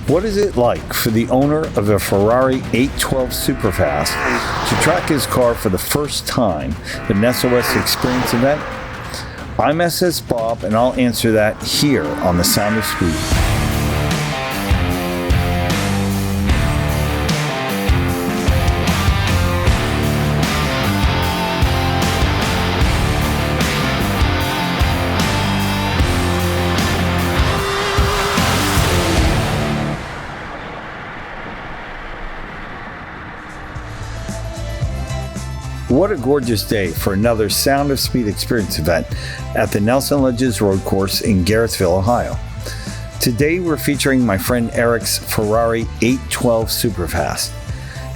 What is it like for the owner of a Ferrari 812 Superfast to track his car for the first time at an SOS experience event? I'm SS Bob, and I'll answer that here on The Sound of Speed. What a gorgeous day for another Sound of Speed experience event at the Nelson Ledges Road Course in Garrettsville, Ohio. Today we're featuring my friend Eric's Ferrari 812 Superfast.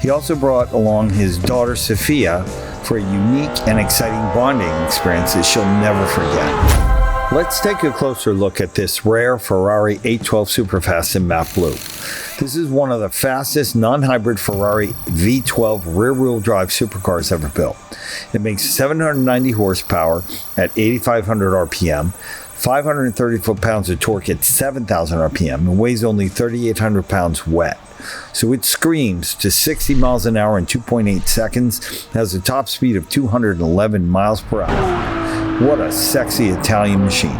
He also brought along his daughter Sophia for a unique and exciting bonding experience that she'll never forget. Let's take a closer look at this rare Ferrari 812 Superfast in Matte Blue. This is one of the fastest non-hybrid Ferrari V12 rear-wheel drive supercars ever built. It makes 790 horsepower at 8,500 RPM, 530 foot-pounds of torque at 7,000 RPM, and weighs only 3,800 pounds wet. So it screams to 60 miles an hour in 2.8 seconds, has a top speed of 211 miles per hour. What a sexy Italian machine.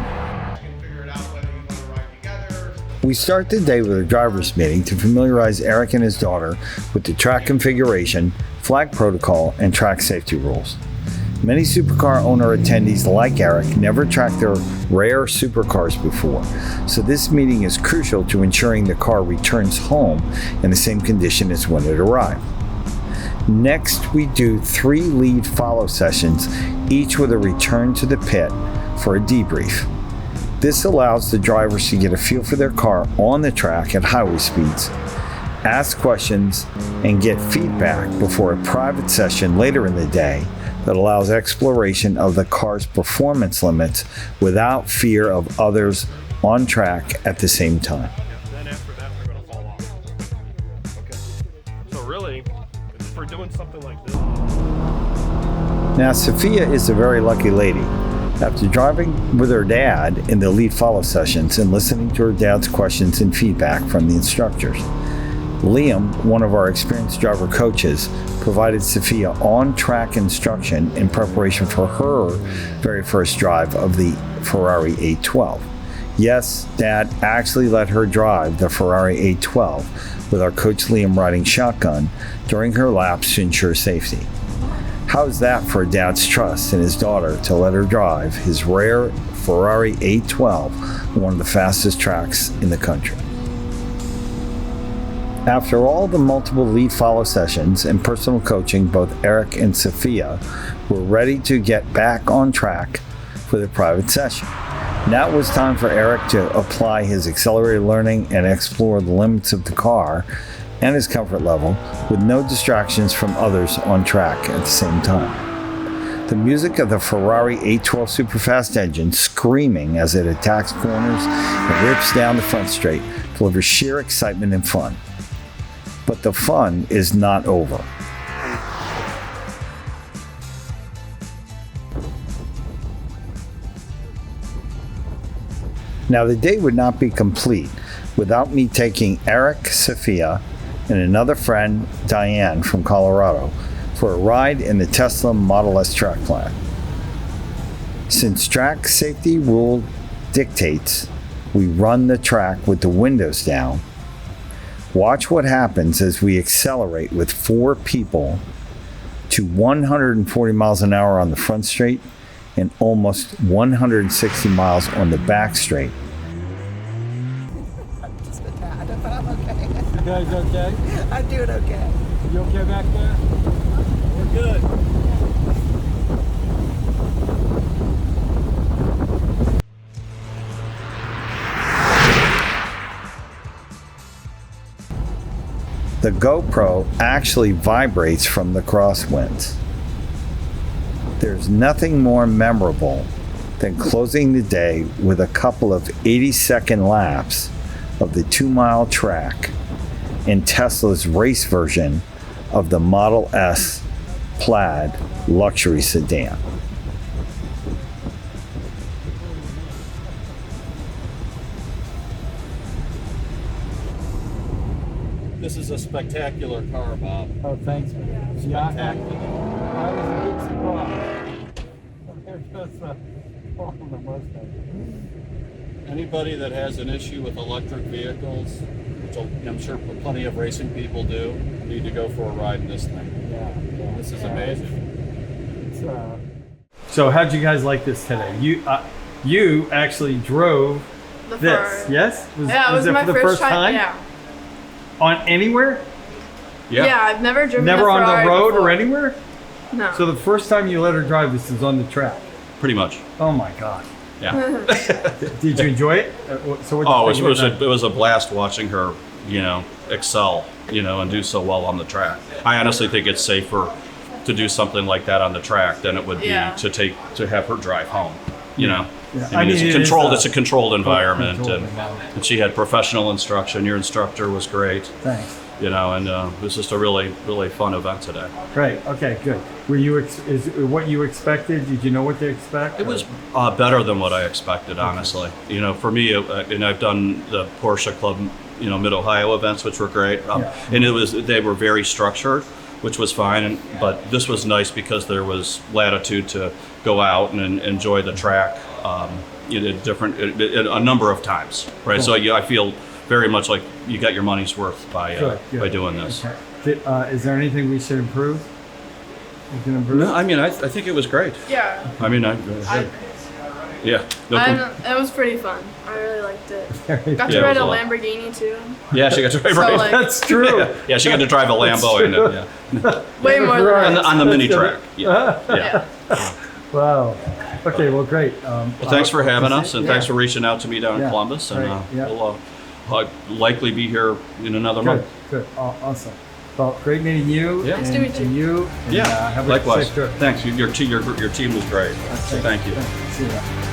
We start the day with a driver's meeting to familiarize Eric and his daughter with the track configuration, flag protocol, and track safety rules. Many supercar owner attendees like Eric never tracked their rare supercars before, so this meeting is crucial to ensuring the car returns home in the same condition as when it arrived. Next, we do 3 lead follow sessions, each with a return to the pit for a debrief. This allows the drivers to get a feel for their car on the track at highway speeds, ask questions, and get feedback before a private session later in the day that allows exploration of the car's performance limits without fear of others on track at the same time. Then after that, they're going to fall off. Okay. So really, it's for doing something like this. Now, Sophia is a very lucky lady. After driving with her dad in the lead follow sessions and listening to her dad's questions and feedback from the instructors, Liam, one of our experienced driver coaches, provided Sophia on-track instruction in preparation for her very first drive of the Ferrari 812. Yes, Dad actually let her drive the Ferrari 812 with our coach Liam riding shotgun during her laps to ensure safety. How's that for a dad's trust in his daughter to let her drive his rare Ferrari 812 on one of the fastest tracks in the country? After all the multiple lead follow sessions and personal coaching, both Eric and Sophia were ready to get back on track for the private session. Now it was time for Eric to apply his accelerated learning and explore the limits of the car and his comfort level with no distractions from others on track at the same time. The music of the Ferrari 812 Superfast engine screaming as it attacks corners and rips down the front straight delivers sheer excitement and fun. But the fun is not over. Now the day would not be complete without me taking Eric, Sophia, and another friend, Diane from Colorado, for a ride in the Tesla Model S track plan. Since track safety rule dictates we run the track with the windows down, watch what happens as we accelerate with 4 people to 140 miles an hour on the front straight and almost 160 miles on the back straight. Just a tad, but I'm okay. You guys okay? I'm doing okay. You okay back there? We're good. The GoPro actually vibrates from the crosswinds. There's nothing more memorable than closing the day with a couple of 80-second laps of the 2-mile track in Tesla's race version of the Model S Plaid luxury sedan. This is a spectacular car, Bob. Oh, thanks, man. Spectacular. I was a bit surprised. There goes the Mustang. Anybody that has an issue with electric vehicles, which I'm sure plenty of racing people do, need to go for a ride in this thing. Yeah. This is amazing. So how'd you guys like this today? You actually drove The this, Ferrari. yes? Yeah, it was it my for the first time? Yeah. On anywhere? Yeah, I've never driven Never a on Ferrari the road before. or anywhere? No. So the first time you let her drive this is on the track. Pretty much. Oh my God. Yeah. Did you enjoy it? So Oh, it was a blast watching her, excel, and do so well on the track. I honestly think it's safer to do something like that on the track than it would be to have her drive home. Yeah. I mean, it's a controlled environment, controlled and environment. she had professional instruction. Your instructor was great. Thanks. And it was just a really, really fun event today. Great. Okay, good. Were you is what you expected? Did you know what to expect? It was better than what I expected, honestly. For me, and I've done the Porsche Club, Mid-Ohio events, which were great. And they were very structured, which was fine. But this was nice because there was latitude to go out and enjoy the track a number of times, right? Cool. So I feel very much like you got your money's worth by doing this. Okay. Is there anything we should improve? We can improve? No, I mean, I think it was great. Yeah. I mean, yeah. It was pretty fun. I really liked it. Got to Yeah, ride it a was Lamborghini too. Yeah, she got to drive So, right. like- That's true. Yeah, she got to drive a Lambo in it. Yeah. Way more than On the mini track. Yeah. Yeah. Wow. Okay, well, great. Well, thanks for having us, and thanks for reaching out to me down in Yeah. Columbus. And Right. Yeah. we'll likely be here in another month. Good. Awesome. Well, great meeting you. Yeah. Nice to meet you. And you. And, Yeah, have a likewise. safe trip. Thanks. Your team was great. So thank you. See you.